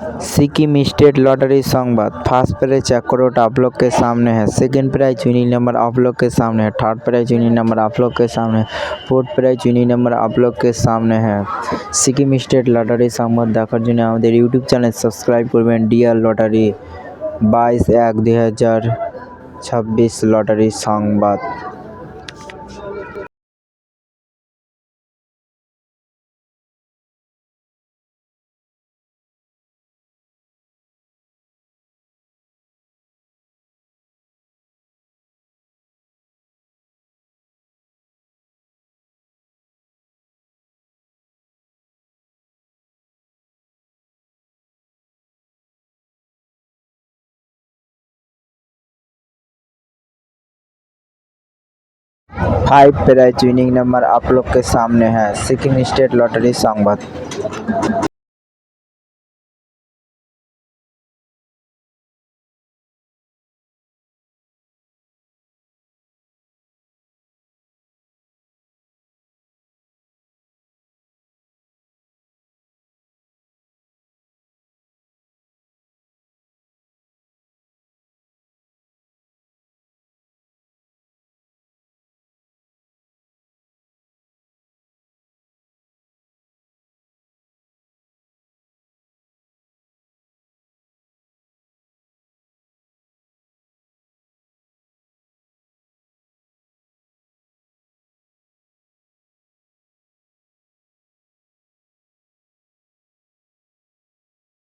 Sikkim state lottery संवाद। First prize 1 crore आप लोग के सामने है। सेकंड प्राइज विनिंग नंबर आप लोग के सामने है। थर्ड प्राइज विनिंग नंबर आप लोग के सामने है। फोर्थ प्राइज विनिंग नंबर आप लोग के सामने है। सिक्किम स्टेट लॉटरी संवाद দেখার জন্য আমাদের ইউটিউব চ্যানেল সাবস্ক্রাইব করবেন। ডিয়ার লটারি 22/1/2026 লটারি সংবাদ। फाइव प्राइज विनिंग नंबर आप लोग के सामने है। सिक्किम स्टेट लॉटरी संवाद।